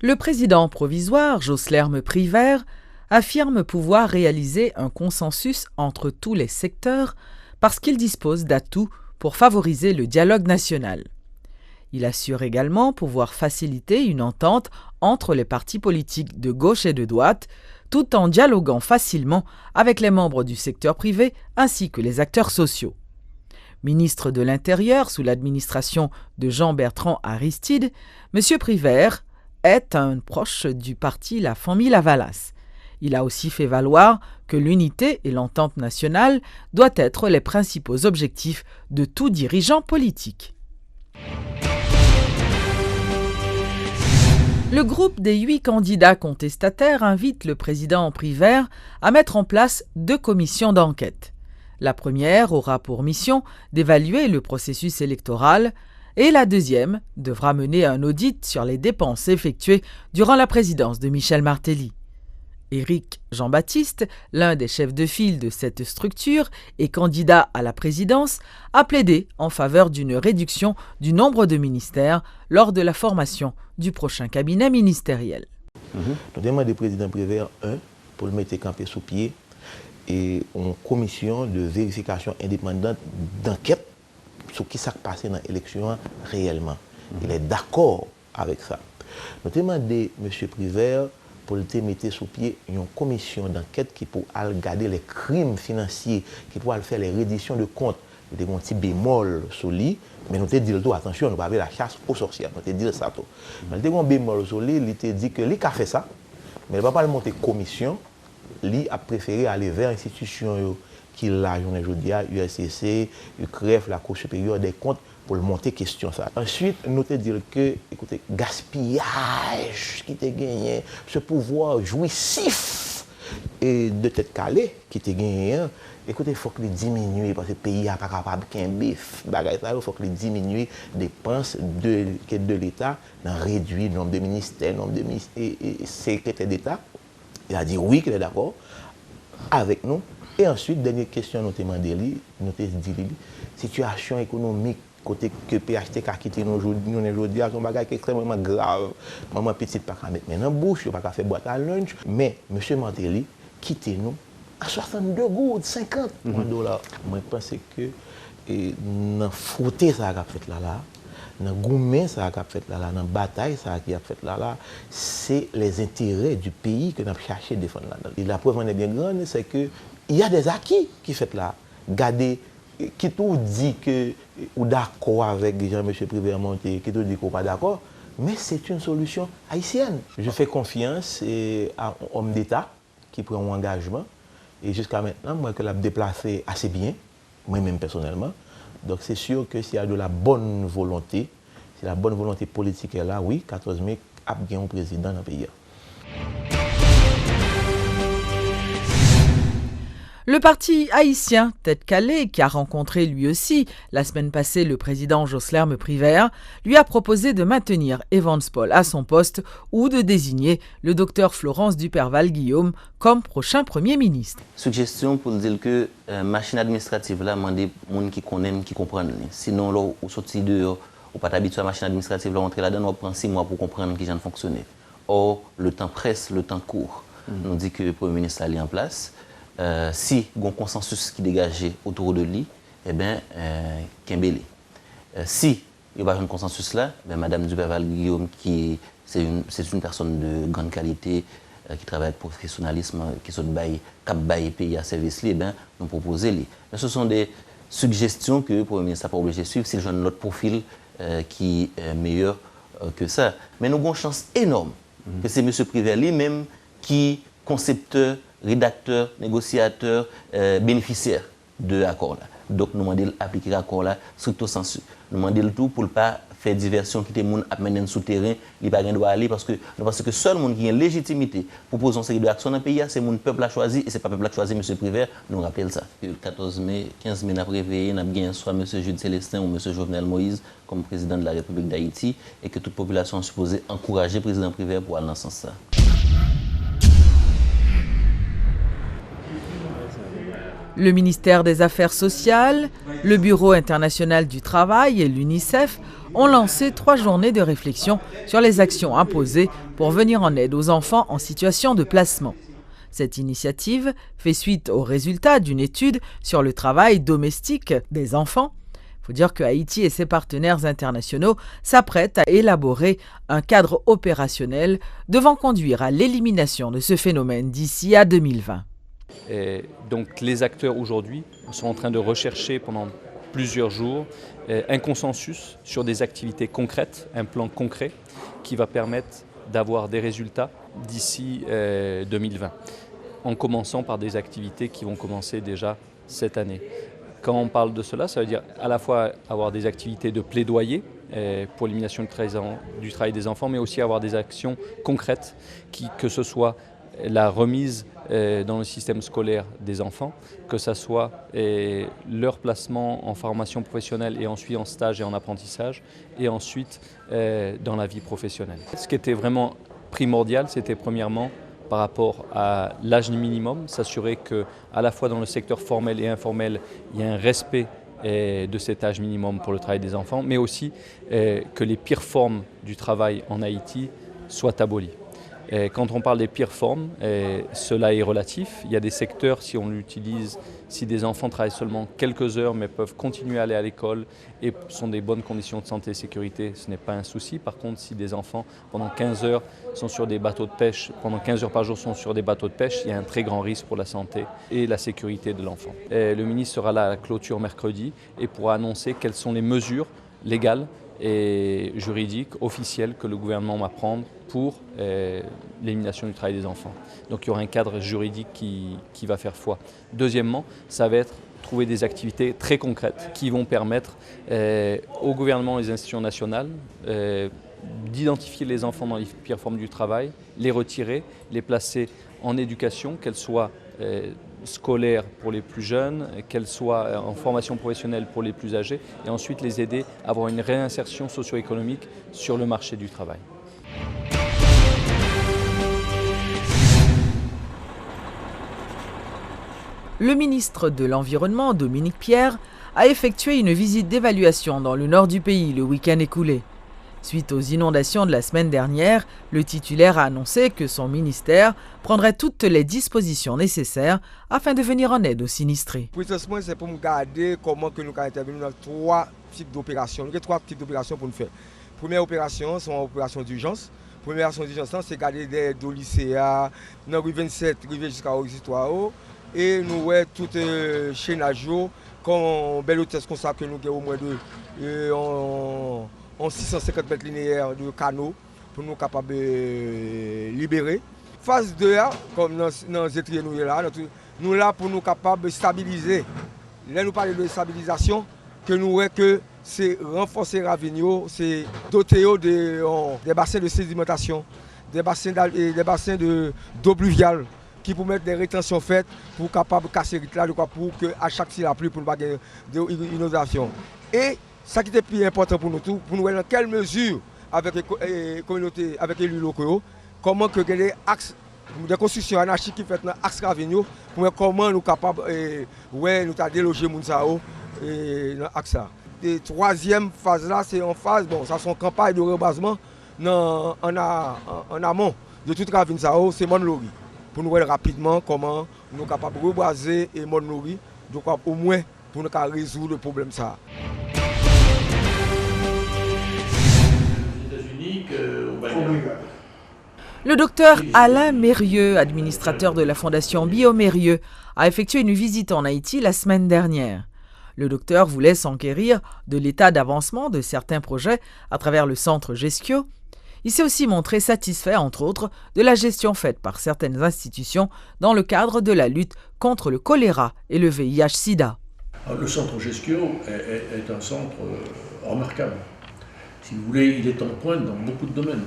Le président provisoire, Joslerme Privert, affirme pouvoir réaliser un consensus entre tous les secteurs parce qu'il dispose d'atouts pour favoriser le dialogue national. Il assure également pouvoir faciliter une entente entre les partis politiques de gauche et de droite, tout en dialoguant facilement avec les membres du secteur privé ainsi que les acteurs sociaux. Ministre de l'Intérieur sous l'administration de Jean-Bertrand Aristide, M. Privert est un proche du parti La Famille Lavalas. Il a aussi fait valoir que l'unité et l'entente nationale doivent être les principaux objectifs de tout dirigeant politique. Le groupe des 8 candidats contestataires invite le président Privert à mettre en place 2 commissions d'enquête. La première aura pour mission d'évaluer le processus électoral et la deuxième devra mener un audit sur les dépenses effectuées durant la présidence de Michel Martelly. Éric Jean-Baptiste, l'un des chefs de file de cette structure et candidat à la présidence, a plaidé en faveur d'une réduction du nombre de ministères lors de la formation du prochain cabinet ministériel. Nous demandons au président Privert, pour le mettre campé sous pied, et une commission de vérification indépendante d'enquête sur ce qui s'est passé dans l'élection réellement. Il est d'accord avec ça. Nous demandons à M. Privert pour le mettre sous pied une commission d'enquête qui pourra regarder les crimes financiers, qui pourra faire les redditions de comptes. Nous avons un petit bémol sur lui, mais nous avons dit tout, attention, nous ne pas la chasse aux sorcières. Nous avons dit ça tout. Nous avons un bémol sur lui, il a dit que lui a fait ça, mais il ne va pas monter commission. Lui a préféré aller vers l'institution qui l'a aujourd'hui, USCC, UCREF, la Cour supérieure des comptes, pour le monter question ça. Ensuite, nous te dire que, écoutez, gaspillage qui t'a gagné, ce pouvoir jouissif et de tête calée qui t'a gagné, écoutez, il faut que les diminuer parce que le pays n'est pas capable qu'un bif. Il faut que les diminuer les dépenses de l'État, réduire le nombre de ministères, le nombre de secrétaires d'État. Il a dit oui, qu'il est d'accord avec nous. Et ensuite, dernière question, nous avons demandé, nous avons dit, situation économique, côté que PHTK a quitté nous aujourd'hui, c'est un bagage extrêmement grave. Maman petite pas mettre maintenant bouche, pas faire boîte à lunch. Mais M. Martelly quitte nous à 62 gouttes, 50 dollars. Moi, je pense que dans frotter ça a fait là, dans gourmet ça a fait là, dans bataille ça a fait là, c'est les intérêts du pays que nous avons cherché à défendre là. Et la preuve en est bien grande, c'est que il y a des acquis qui fait là. Gardez, qui tout dit que ou d'accord avec Jean-M. Privert Monté, qui tout dit qu'on n'est pas d'accord, mais c'est une solution haïtienne. Je fais confiance à un homme d'État qui prend un engagement et jusqu'à maintenant, moi, que l'a déplacé assez bien, moi-même personnellement. Donc c'est sûr que s'il y a de la bonne volonté, si la bonne volonté politique est là, oui, 14 mai, a bien un président dans le pays. Le parti haïtien Tête Calée, qui a rencontré lui aussi la semaine passée le président Joslerme Privert, lui a proposé de maintenir Evans Paul à son poste ou de désigner le docteur Florence Duperval-Guillaume comme prochain Premier ministre. Suggestion pour dire que la machine administrative là, demande des gens qui connaissent, qui comprennent. Sinon, là, on sortit dehors, on pas habitué à la machine administrative, là, on entre là-dedans, on prend 6 mois pour comprendre qui vient de fonctionner. Or, le temps presse, le temps court. On dit que le Premier ministre est en place. Si il y a un consensus qui dégage autour de lui, eh bien, Kembele. Si il n'y a pas un consensus là, ben, Mme Duperval-Guillaume, qui c'est une personne de grande qualité, qui travaille avec professionnalisme, qui sont bail pays à service, eh bien, nous proposons les. Mais ce sont des suggestions que le Premier ministre n'a pas obligé de suivre s'il joue notre profil qui est meilleur que ça. Mais nous avons une chance énorme que c'est M. Privert lui-même qui concepteur, rédacteur, négociateur, bénéficiaire de l'accord là. Donc nous demandons d'appliquer l'accord là stricto sensu. Nous demandons tout pour ne pas faire diversion qui te moun à mener souterrain, il pas doit aller parce que seul monde qui a une légitimité pour poser une série d'actions dans le pays, c'est mon peuple a choisi et c'est pas le peuple a choisi M. Privert, nous rappelons ça. Le 14 mai, 15 mai après réveillé, nous avons gagné soit M. Jude Célestin ou M. Jovenel Moïse comme président de la République d'Haïti et que toute population est supposée encourager le président Privert pour aller dans ce sens là. Le ministère des Affaires sociales, le Bureau international du travail et l'UNICEF ont lancé 3 journées de réflexion sur les actions imposées pour venir en aide aux enfants en situation de placement. Cette initiative fait suite aux résultats d'une étude sur le travail domestique des enfants. Il faut dire que Haïti et ses partenaires internationaux s'apprêtent à élaborer un cadre opérationnel devant conduire à l'élimination de ce phénomène d'ici à 2020. Et donc les acteurs aujourd'hui sont en train de rechercher pendant plusieurs jours un consensus sur des activités concrètes, un plan concret qui va permettre d'avoir des résultats d'ici 2020, en commençant par des activités qui vont commencer déjà cette année. Quand on parle de cela, ça veut dire à la fois avoir des activités de plaidoyer pour l'élimination du travail des enfants, mais aussi avoir des actions concrètes, que ce soit la remise dans le système scolaire des enfants, que ce soit leur placement en formation professionnelle et ensuite en stage et en apprentissage, et ensuite dans la vie professionnelle. Ce qui était vraiment primordial, c'était premièrement par rapport à l'âge minimum, s'assurer qu'à la fois dans le secteur formel et informel, il y a un respect de cet âge minimum pour le travail des enfants, mais aussi que les pires formes du travail en Haïti soient abolies. Quand on parle des pires formes, cela est relatif. Il y a des secteurs, si des enfants travaillent seulement quelques heures mais peuvent continuer à aller à l'école et sont des bonnes conditions de santé et sécurité, ce n'est pas un souci. Par contre, si des enfants pendant 15 heures sont sur des bateaux de pêche, pendant 15 heures par jour sont sur des bateaux de pêche, il y a un très grand risque pour la santé et la sécurité de l'enfant. Le ministre sera là à la clôture mercredi et pourra annoncer quelles sont les mesures légales et juridiques, officielles que le gouvernement va prendre pour l'élimination du travail des enfants. Donc il y aura un cadre juridique qui va faire foi. Deuxièmement, ça va être trouver des activités très concrètes qui vont permettre au gouvernement et aux institutions nationales d'identifier les enfants dans les pires formes du travail, les retirer, les placer en éducation, qu'elles soient scolaires pour les plus jeunes, qu'elles soient en formation professionnelle pour les plus âgés, et ensuite les aider à avoir une réinsertion socio-économique sur le marché du travail. Le ministre de l'Environnement, Dominique Pierre, a effectué une visite d'évaluation dans le nord du pays le week-end écoulé. Suite aux inondations de la semaine dernière, le titulaire a annoncé que son ministère prendrait toutes les dispositions nécessaires afin de venir en aide aux sinistrés. Précisément, c'est pour nous garder comment que nous intervenir dans 3 types d'opérations. Nous avons 3 types d'opérations pour nous faire. Première opération, c'est une opération d'urgence. Première opération d'urgence, c'est garder des lycéens, dans rue 27, rivière jusqu'à Auxitoire. Et nous avons tout chaînage, comme belle hôtesse comme ça que nous avons au moins en 650 mètres linéaires de canaux pour nous capables de libérer. Phase 2, comme dans les étriers nous là pour nous capables de stabiliser. Là nous parlons de stabilisation, que nous voyons que c'est renforcer les ravignos, c'est doter des bassins de sédimentation, des bassins d'eau pluviale qui pour mettre des rétentions faites pour capable casser là pour que à chaque fois la pluie pour ne pas gagner d'inondation. Et ça qui est plus important pour nous tous, pour nous voir dans quelle mesure avec les communautés, avec les élus locaux, comment que les axes de construction anarchique qui fait dans l'axe Ravigno, pour voir comment nous sommes capables de déloger les gens dans l'axe. Et troisième phase là, c'est en phase, bon, ça sont campagnes de rebasement en amont de toute Ravigno, c'est Monlori. Pour nous voir rapidement comment nous sommes capables de rebaser et Monlori, donc au moins pour nous résoudre le problème ça. Le docteur Alain Mérieux, administrateur de la Fondation Biomérieux, a effectué une visite en Haïti la semaine dernière. Le docteur voulait s'enquérir de l'état d'avancement de certains projets à travers le centre Geskio. Il s'est aussi montré satisfait, entre autres, de la gestion faite par certaines institutions dans le cadre de la lutte contre le choléra et le VIH-Sida. Le centre Geskio est un centre remarquable. Si vous voulez, il est en pointe dans beaucoup de domaines.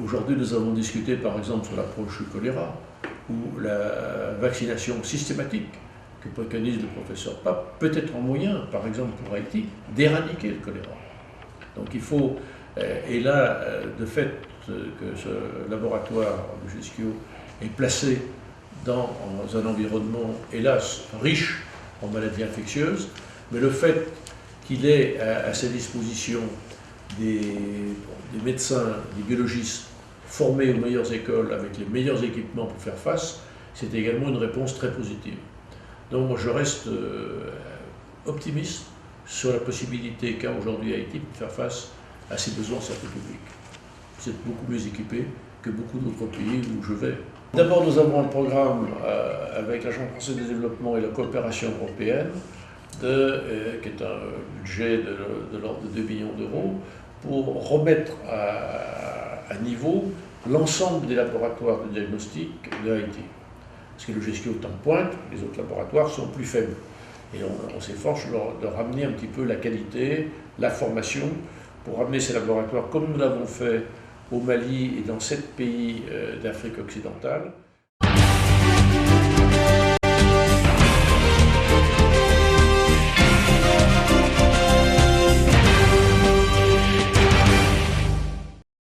Aujourd'hui, nous avons discuté par exemple sur l'approche du choléra ou la vaccination systématique que préconise le professeur Pape, peut être un moyen, par exemple pour Haïti, d'éradiquer le choléra. Donc il faut, et là, de fait que ce laboratoire de Geskio est placé dans un environnement, hélas, riche en maladies infectieuses, mais le fait qu'il ait à sa disposition des médecins, des biologistes formés aux meilleures écoles, avec les meilleurs équipements pour faire face, c'est également une réponse très positive. Donc moi je reste optimiste sur la possibilité qu'a aujourd'hui Haïti de faire face à ses besoins en santé publique. Vous êtes beaucoup mieux équipés que beaucoup d'autres pays où je vais. D'abord, nous avons un programme avec l'Agence française de développement et la coopération européenne, qui est un budget de l'ordre de 2 millions d'euros, pour remettre à niveau l'ensemble des laboratoires de diagnostic de Haïti. Parce que le GSQ est en pointe, les autres laboratoires sont plus faibles. Et on s'efforce de ramener un petit peu la qualité, la formation, pour ramener ces laboratoires, comme nous l'avons fait au Mali et dans 7 pays d'Afrique occidentale.